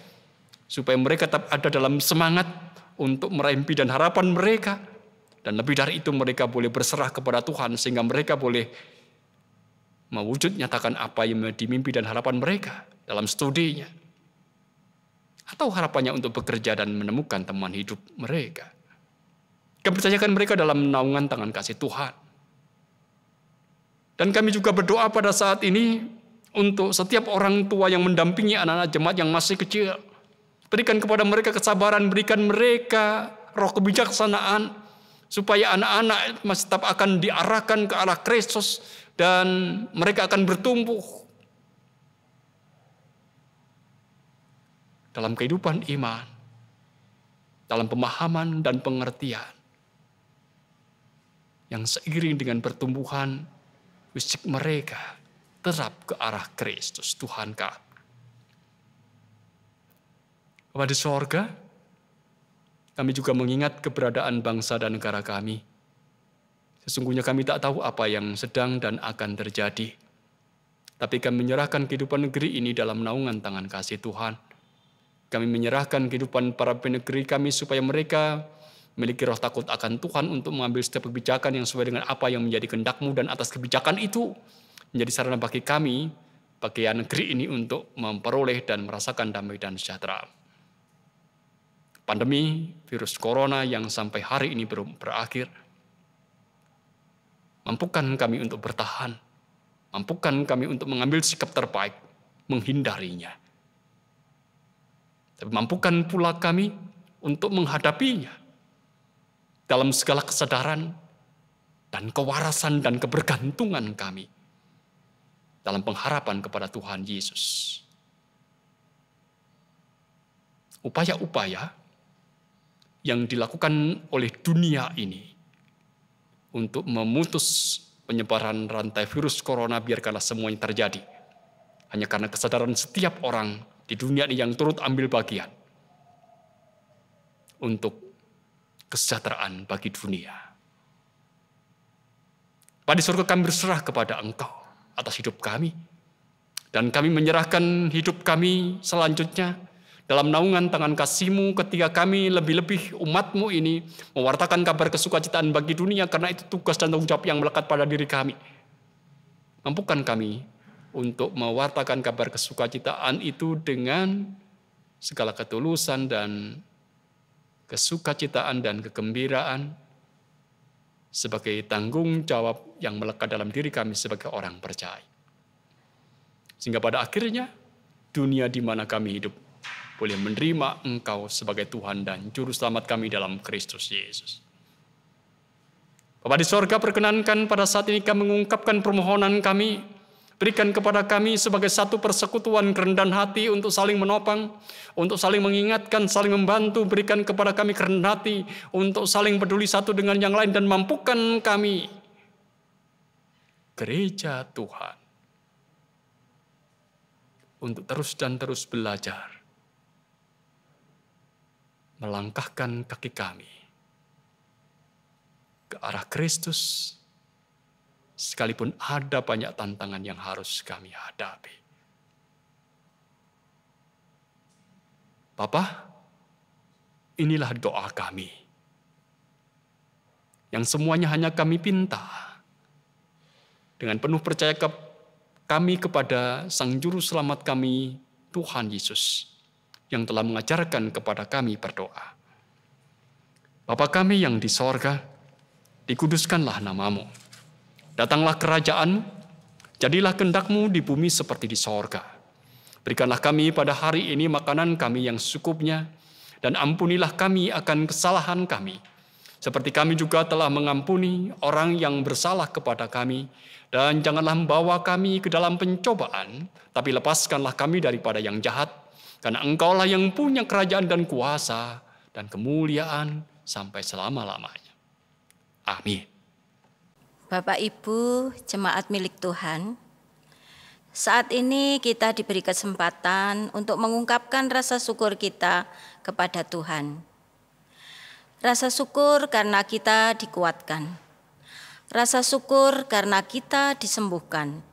supaya mereka tetap ada dalam semangat untuk meraih impi dan harapan mereka. Dan lebih dari itu mereka boleh berserah kepada Tuhan sehingga mereka boleh mewujud nyatakan apa yang dimimpi dan harapan mereka dalam studinya, atau harapannya untuk bekerja dan menemukan teman hidup mereka. Kami percayakan mereka dalam naungan tangan kasih Tuhan. Dan kami juga berdoa pada saat ini untuk setiap orang tua yang mendampingi anak-anak jemaat yang masih kecil. Berikan kepada mereka kesabaran, berikan mereka roh kebijaksanaan, supaya anak-anak masih tetap akan diarahkan ke arah Kristus dan mereka akan bertumbuh dalam kehidupan iman, dalam pemahaman dan pengertian yang seiring dengan pertumbuhan fisik mereka tetap ke arah Kristus Tuhan kami. Bapa di sorga, kami juga mengingat keberadaan bangsa dan negara kami. Sesungguhnya kami tak tahu apa yang sedang dan akan terjadi. Tapi kami menyerahkan kehidupan negeri ini dalam naungan tangan kasih Tuhan. Kami menyerahkan kehidupan para penegeri kami supaya mereka memiliki roh takut akan Tuhan untuk mengambil setiap kebijakan yang sesuai dengan apa yang menjadi kehendak-Mu, dan atas kebijakan itu menjadi sarana bagi kami, bagian negeri ini untuk memperoleh dan merasakan damai dan sejahtera. Pandemi virus corona yang sampai hari ini belum berakhir, mampukan kami untuk bertahan, mampukan kami untuk mengambil sikap terbaik, menghindarinya. Tapi mampukan pula kami untuk menghadapinya dalam segala kesadaran dan kewarasan dan kebergantungan kami dalam pengharapan kepada Tuhan Yesus. Upaya-upaya yang dilakukan oleh dunia ini untuk memutus penyebaran rantai virus corona, biarkanlah semuanya terjadi hanya karena kesadaran setiap orang di dunia ini yang turut ambil bagian untuk kesejahteraan bagi dunia. Bapa di surga, kami berserah kepada Engkau atas hidup kami. Dan kami menyerahkan hidup kami selanjutnya dalam naungan tangan kasih-Mu ketika kami lebih-lebih umat-Mu ini mewartakan kabar kesukacitaan bagi dunia, karena itu tugas dan tanggung jawab yang melekat pada diri kami. Mampukan kami untuk mewartakan kabar kesukacitaan itu dengan segala ketulusan dan kesukacitaan dan kegembiraan sebagai tanggung jawab yang melekat dalam diri kami sebagai orang percaya. Sehingga pada akhirnya dunia di mana kami hidup boleh menerima Engkau sebagai Tuhan dan Juru Selamat kami dalam Kristus Yesus. Bapa di sorga, perkenankan pada saat ini kami mengungkapkan permohonan kami. Berikan kepada kami sebagai satu persekutuan kerendahan hati untuk saling menopang, untuk saling mengingatkan, saling membantu. Berikan kepada kami kerendahan hati untuk saling peduli satu dengan yang lain, dan mampukan kami, gereja Tuhan, untuk terus dan terus belajar melangkahkan kaki kami ke arah Kristus, sekalipun ada banyak tantangan yang harus kami hadapi. Bapa, inilah doa kami, yang semuanya hanya kami pinta dengan penuh percaya kami kepada Sang Juru Selamat kami, Tuhan Yesus, yang telah mengajarkan kepada kami berdoa. Bapa kami yang di sorga, dikuduskanlah nama-Mu. Datanglah kerajaan-Mu, jadilah kehendak-Mu di bumi seperti di sorga. Berikanlah kami pada hari ini makanan kami yang secukupnya, dan ampunilah kami akan kesalahan kami, seperti kami juga telah mengampuni orang yang bersalah kepada kami. Dan janganlah membawa kami ke dalam pencobaan, tapi lepaskanlah kami daripada yang jahat, karena Engkaulah yang punya kerajaan dan kuasa dan kemuliaan sampai selama-lamanya. Amin. Bapak Ibu, jemaat milik Tuhan, saat ini kita diberi kesempatan untuk mengungkapkan rasa syukur kita kepada Tuhan. Rasa syukur karena kita dikuatkan. Rasa syukur karena kita disembuhkan.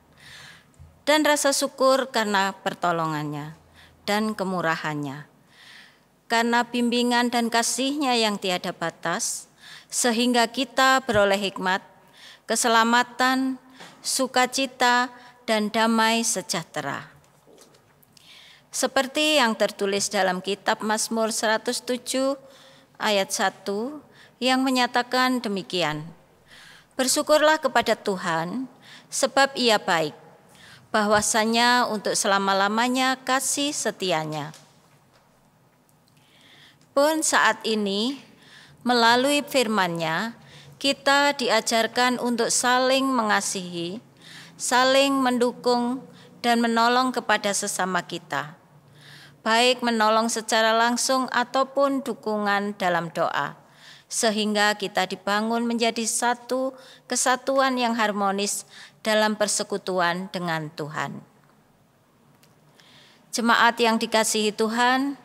Dan rasa syukur karena pertolongannya dan kemurahannya. Karena bimbingan dan kasih-Nya yang tiada batas, sehingga kita beroleh hikmat, keselamatan, sukacita, dan damai sejahtera. Seperti yang tertulis dalam kitab Mazmur 107 ayat 1 yang menyatakan demikian. Bersyukurlah kepada Tuhan, sebab Ia baik, bahwasanya untuk selama-lamanya kasih setianya. Pun saat ini, melalui firman-Nya, kita diajarkan untuk saling mengasihi, saling mendukung, dan menolong kepada sesama kita, baik menolong secara langsung ataupun dukungan dalam doa, sehingga kita dibangun menjadi satu kesatuan yang harmonis dalam persekutuan dengan Tuhan. Jemaat yang dikasihi Tuhan,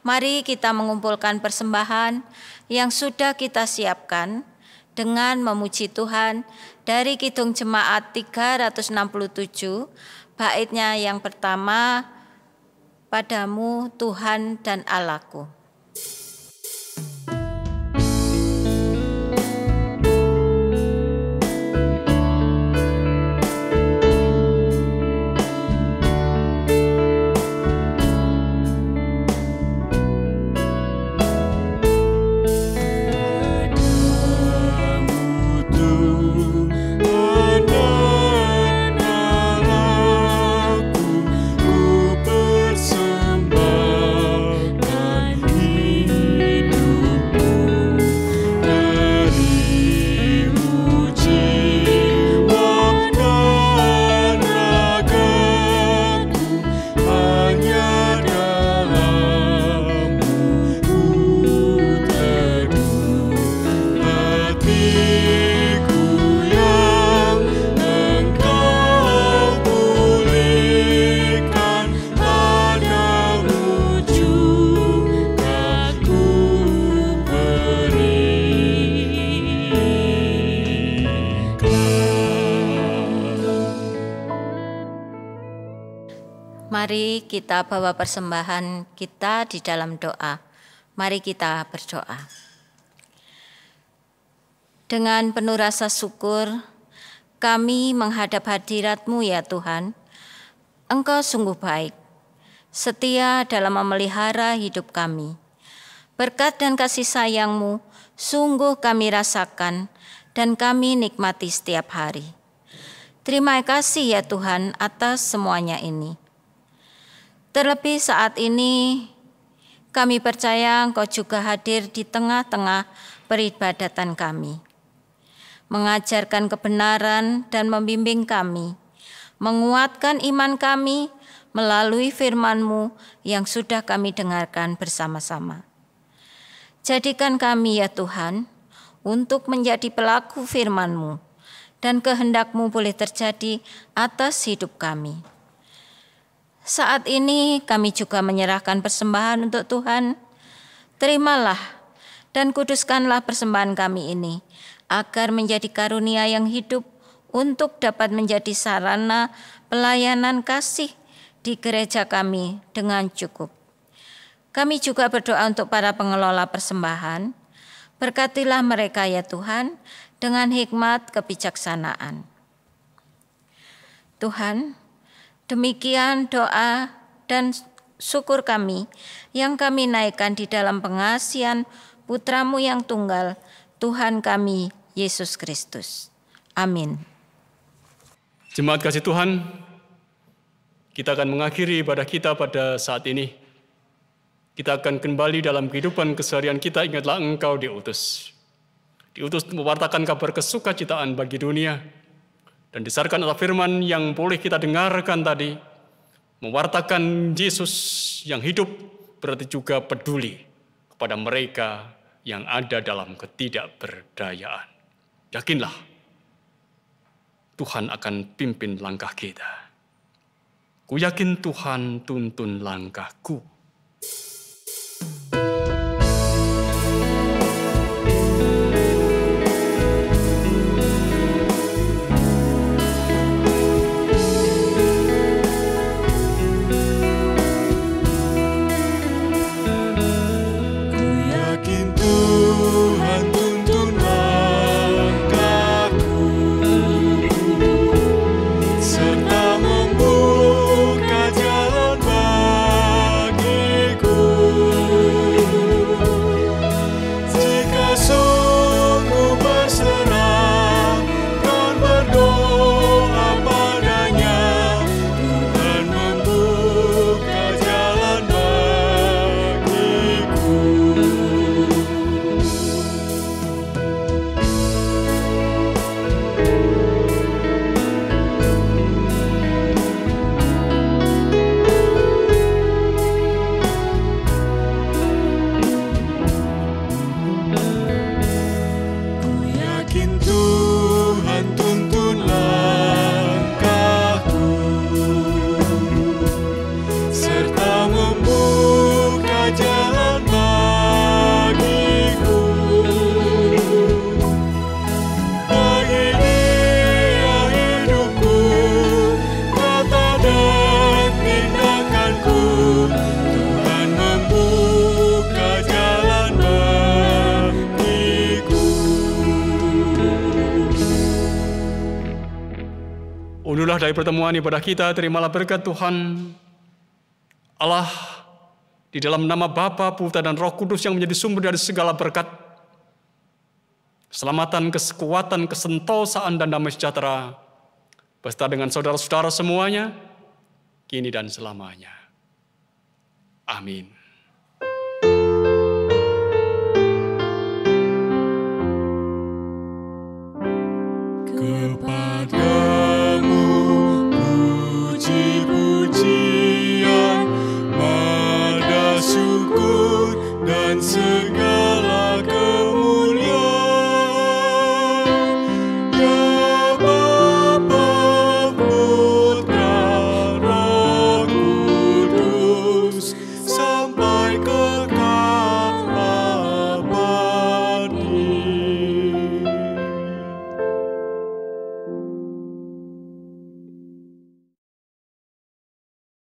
mari kita mengumpulkan persembahan yang sudah kita siapkan dengan memuji Tuhan dari Kidung Jemaat 367, baitnya yang pertama, Padamu Tuhan dan Allahku. Ku persembahkan Mari kita bawa persembahan kita di dalam doa. Mari kita berdoa. Dengan penuh rasa syukur, kami menghadap hadirat-Mu ya Tuhan. Engkau sungguh baik, setia dalam memelihara hidup kami. Berkat dan kasih sayang-Mu sungguh kami rasakan dan kami nikmati setiap hari. Terima kasih ya Tuhan atas semuanya ini. Terlebih saat ini, kami percaya Engkau juga hadir di tengah-tengah peribadatan kami, mengajarkan kebenaran dan membimbing kami, menguatkan iman kami melalui firman-Mu yang sudah kami dengarkan bersama-sama. Jadikan kami ya Tuhan, untuk menjadi pelaku firman-Mu, dan kehendak-Mu boleh terjadi atas hidup kami. Saat ini kami juga menyerahkan persembahan untuk Tuhan. Terimalah dan kuduskanlah persembahan kami ini, agar menjadi karunia yang hidup untuk dapat menjadi sarana pelayanan kasih di gereja kami dengan cukup. Kami juga berdoa untuk para pengelola persembahan. Berkatilah mereka ya Tuhan dengan hikmat kebijaksanaan. Tuhan, demikian doa dan syukur kami yang kami naikkan di dalam pengasihan Putra-Mu yang tunggal, Tuhan kami, Yesus Kristus. Amin. Jemaat kasih Tuhan, kita akan mengakhiri ibadah kita pada saat ini. Kita akan kembali dalam kehidupan keseharian kita. Ingatlah Engkau diutus. Diutus mewartakan kabar kesukacitaan bagi dunia. Dan disarkan adalah firman yang boleh kita dengarkan tadi. Mewartakan Yesus yang hidup berarti juga peduli kepada mereka yang ada dalam ketidakberdayaan. Yakinlah, Tuhan akan pimpin langkah kita. Ku yakin Tuhan tuntun langkahku. Unduhlah dari pertemuan ibadah kita, terimalah berkat Tuhan Allah di dalam nama Bapa, Putra, dan Roh Kudus yang menjadi sumber dari segala berkat, keselamatan, kekuatan, kesentosaan, dan damai sejahtera beserta dengan saudara-saudara semuanya, kini dan selamanya. Amin. Kepada